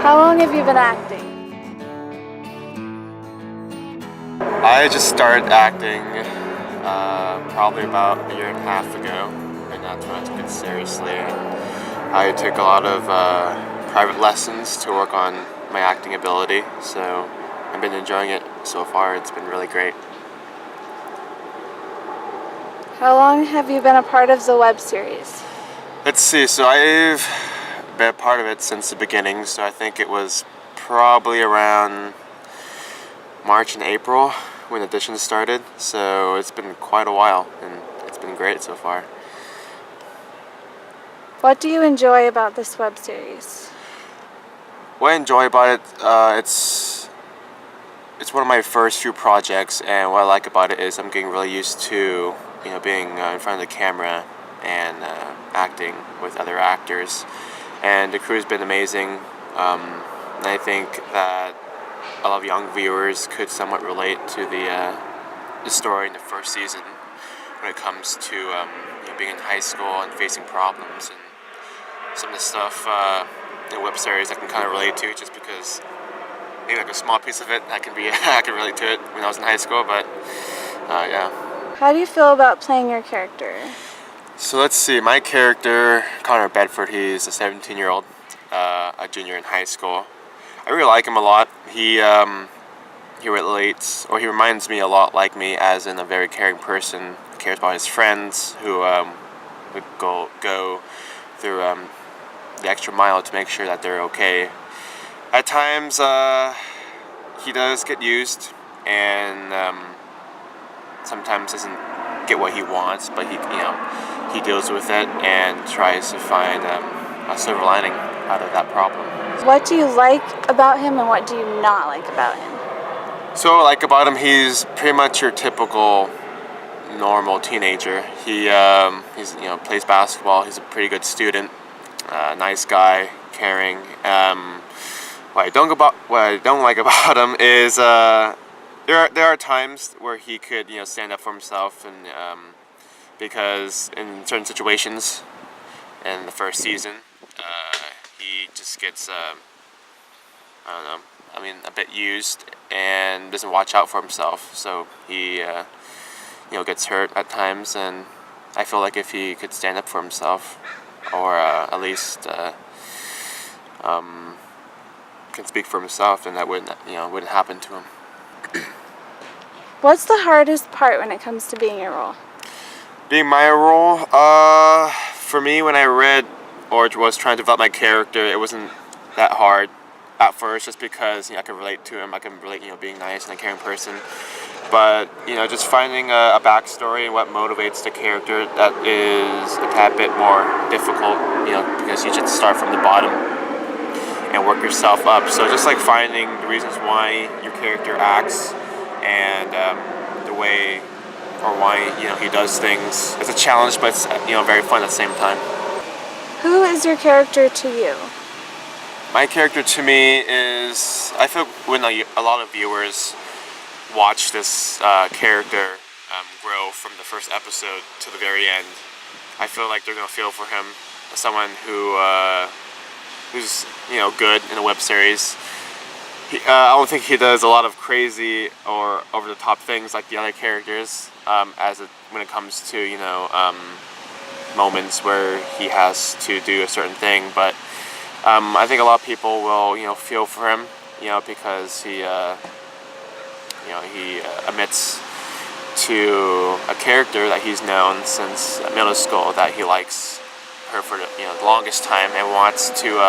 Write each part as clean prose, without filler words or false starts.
How long have you been acting? I just started acting probably about a year and a half ago, and that's when I took it seriously. I took a lot of private lessons to work on my acting ability, so I've been enjoying it so far. It's been really great. How long have you been a part of the web series? Let's see, so I've been a part of it since the beginning, so I think it was probably around March and April when auditions started, so it's been quite a while, and it's been great so far. What do you enjoy about this web series? What I enjoy about it, it's one of my first few projects, and what I like about it is I'm getting really used to being in front of the camera and acting with other actors, and the crew's been amazing. And I think that a lot of young viewers could somewhat relate to the story in the first season when it comes to being in high school and facing problems, and some of the stuff in web series I can kind of relate to, just because maybe like a small piece of it I can relate to it when I was in high school. But yeah. How do you feel about playing your character? So let's see, my character, Connor Bedford, he's a 17-year-old, a junior in high school. I really like him a lot. He relates, or he reminds me a lot like me, as in a very caring person, cares about his friends, who would go through the extra mile to make sure that they're okay. At times, he does get used, and sometimes doesn't get what he wants, but he deals with it and tries to find a silver lining out of that problem. What do you like about him and what do you not like about him? So what I like about him, he's pretty much your typical normal teenager. He's plays basketball. He's a pretty good student, nice guy, caring. What I don't like about him is there are times where he could stand up for himself, and because in certain situations in the first season he just gets a bit used and doesn't watch out for himself, so he gets hurt at times. And I feel like if he could stand up for himself, or at least can speak for himself, then that wouldn't happen to him. What's the hardest part when it comes to being your role? Being my role, for me, when I read or was trying to develop my character, it wasn't that hard at first, just because I can relate to him. I can relate, being nice and a caring person. But just finding a backstory and what motivates the character, that is a tad bit more difficult. Because you just start from the bottom and work yourself up. So just like finding the reasons why your character acts, and the way or why he does things. It's a challenge, but it's very fun at the same time. Who is your character to you? My character to me is, I feel when a lot of viewers watch this character grow from the first episode to the very end, I feel like they're gonna feel for him, someone who's good in a web series. I don't think he does a lot of crazy or over-the-top things like the other characters, when it comes to moments where he has to do a certain thing. But I think a lot of people will feel for him, because he admits to a character that he's known since middle school, that he likes her for the longest time, and wants to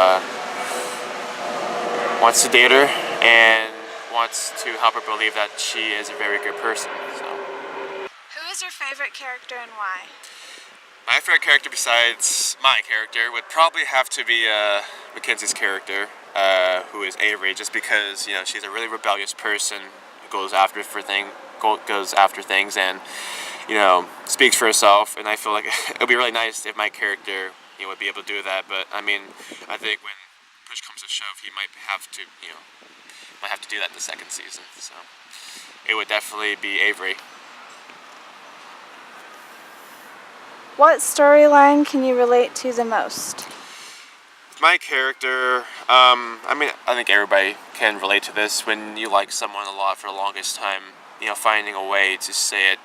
date her, and wants to help her believe that she is a very good person. So, Who is your favorite character and why? my favorite character besides my character would probably have to be Mackenzie's character, who is Avery, just because she's a really rebellious person who goes after things, and speaks for herself. And I feel like it would be really nice if my character would be able to do that. But I think when push comes to shove, he might have to do that in the second season. So it would definitely be Avery. What storyline can you relate to the most? My character, I think everybody can relate to this. When you like someone a lot for the longest time, finding a way to say it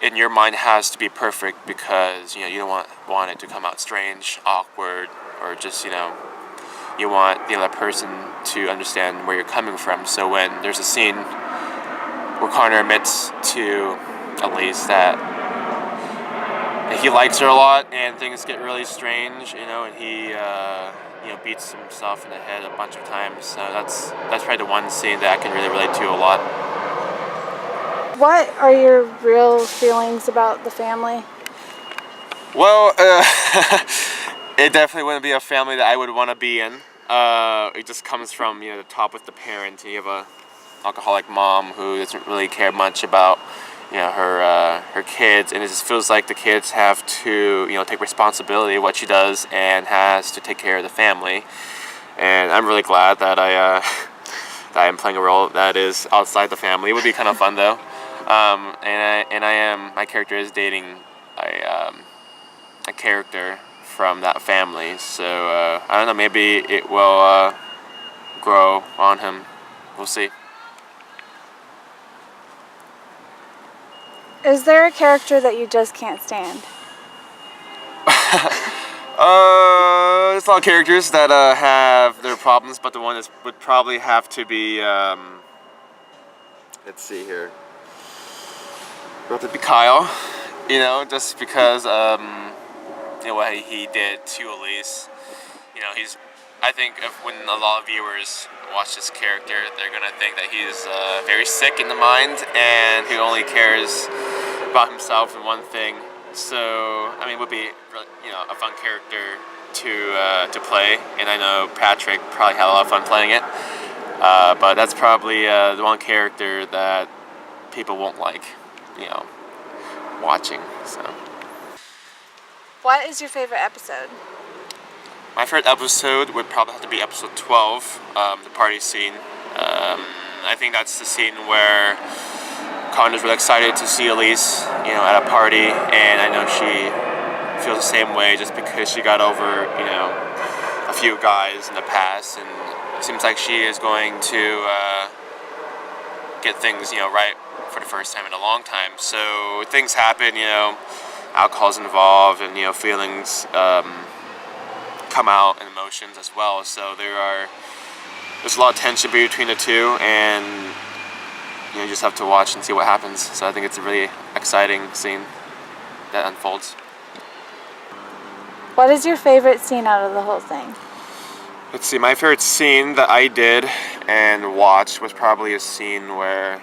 in your mind has to be perfect because, you don't want it to come out strange, awkward, or just, you want the other person to understand where you're coming from. So when there's a scene where Connor admits to Elise that he likes her a lot and things get really strange, and he beats himself in the head a bunch of times. So that's probably the one scene that I can really relate to a lot. What are your real feelings about the family? Well, it definitely wouldn't be a family that I would want to be in. It just comes from the top with the parent. You have a alcoholic mom who doesn't really care much about her kids, and it just feels like the kids have to take responsibility of what she does and has to take care of the family. And I'm really glad that that I'm playing a role that is outside the family. It would be kind of fun though. My character is dating a character from that family, so I don't know, maybe it will grow on him. We'll see. Is there a character that you just can't stand? There's a lot of characters that have their problems, but the one that would probably have to be, let's see here. It would have to be Kyle, just because, what he did to Elise. I think when a lot of viewers watch this character, they're gonna think that he's very sick in the mind and he only cares about himself and one thing. So it would be a fun character to play, and I know Patrick probably had a lot of fun playing it. But that's probably the one character that people won't like, watching. So. What is your favorite episode? My favorite episode would probably have to be episode 12, the party scene. I think that's the scene where Connor's really excited to see Elise, at a party, and I know she feels the same way just because she got over, a few guys in the past, and it seems like she is going to get things, right for the first time in a long time. So things happen, alcohol's involved, and feelings come out, and emotions as well. So there's a lot of tension between the two, and you just have to watch and see what happens. So I think it's a really exciting scene that unfolds. What is your favorite scene out of the whole thing? Let's see, my favorite scene that I did and watched was probably a scene where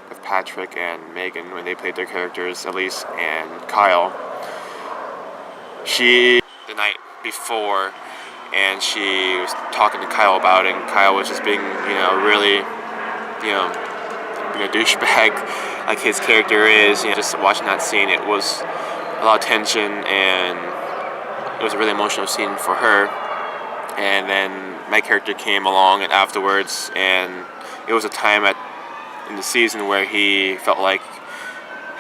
with Patrick and Megan, when they played their characters, Elise and Kyle. The night before, and she was talking to Kyle about it, and Kyle was just being, really, being a douchebag like his character is. Just watching that scene, it was a lot of tension, and it was a really emotional scene for her. And then my character came along and afterwards, and it was a time in the season where he felt like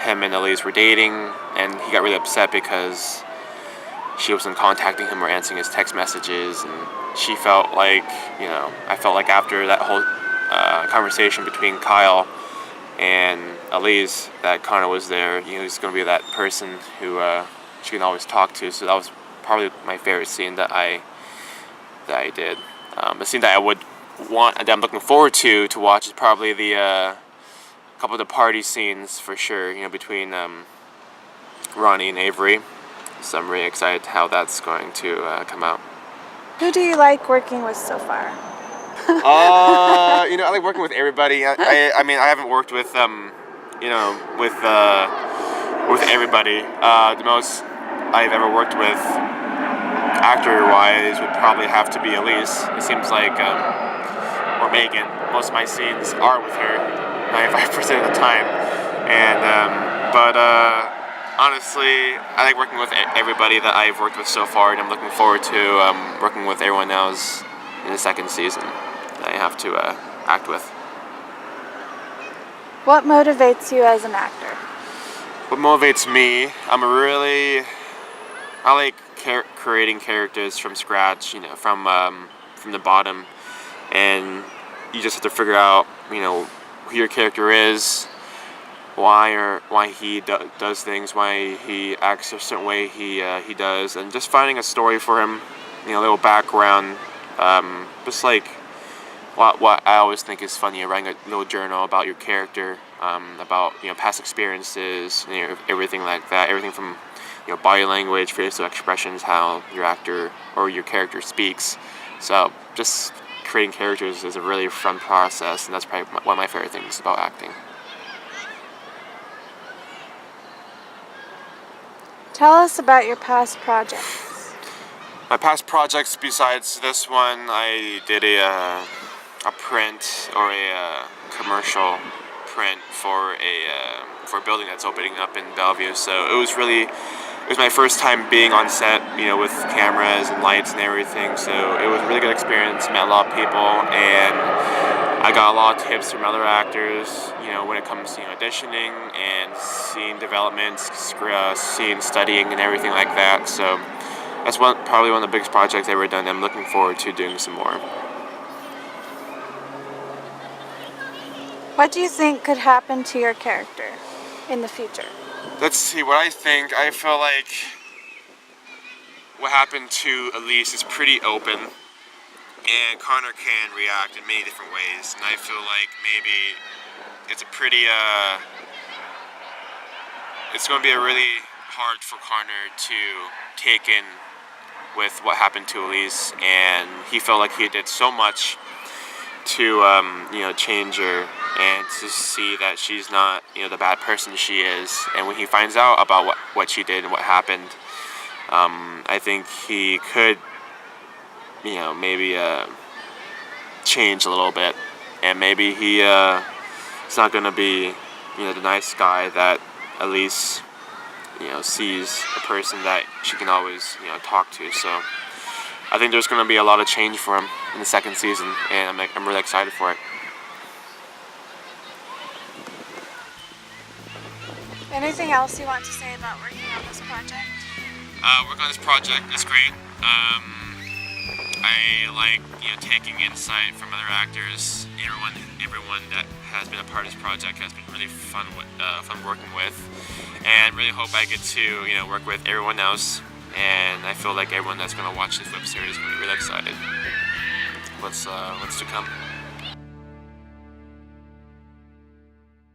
him and Elise were dating, and he got really upset because she wasn't contacting him or answering his text messages, and she felt like, I felt like after that whole conversation between Kyle and Elise, that Connor was there. He's going to be that person who she can always talk to. So that was probably my favorite scene that I did. The scene that I'm looking forward to watch is probably the couple of the party scenes for sure. Between Ronnie and Avery. So I'm really excited how that's going to come out. Who do you like working with so far? I like working with everybody. I haven't worked with with everybody. The most I've ever worked with, actor-wise, would probably have to be Elise. It seems like, or Megan. Most of my scenes are with her, 95% of the time. But honestly, I like working with everybody that I've worked with so far, and I'm looking forward to working with everyone else in the second season that I have to act with. What motivates you as an actor? What motivates me? I'm a really I like creating characters from scratch, from the bottom, and you just have to figure out, who your character is, why he does things, why he acts a certain way he does, and just finding a story for him, a little background, just like what I always think is funny, writing a little journal about your character, about past experiences, everything like that, everything from body language, facial expressions, how your actor or your character speaks. So just creating characters is a really fun process, and that's probably one of my favorite things about acting. Tell us about your past projects. My past projects, besides this one, I did a print or a commercial print for a building that's opening up in Bellevue. So it was my first time being on set, with cameras and lights and everything. So it was a really good experience. Met a lot of people, and I got a lot of tips from other actors, when it comes to auditioning and scene development, scene studying, and everything like that. So that's probably one of the biggest projects I've ever done. I'm looking forward to doing some more. What do you think could happen to your character in the future? Let's see, what I think. I feel like what happened to Elise is pretty open, and Connor can react in many different ways, and I feel like maybe it's it's going to be a really hard for Connor to take in with what happened to Elise, and he felt like he did so much to change her and to see that she's not the bad person she is. And when he finds out about what she did and what happened, I think he could maybe change a little bit, and maybe he's not going to be the nice guy that Elise sees a person that she can always talk to. So I think there's going to be a lot of change for him in the second season, and I'm really excited for it. Anything else you want to say about working on this project? Working on this project is great. I like taking insight from other actors. Everyone that has been a part of this project has been really fun working with, and really hope I get to work with everyone else. And I feel like everyone that's going to watch this web series is going to be really excited. What's to come.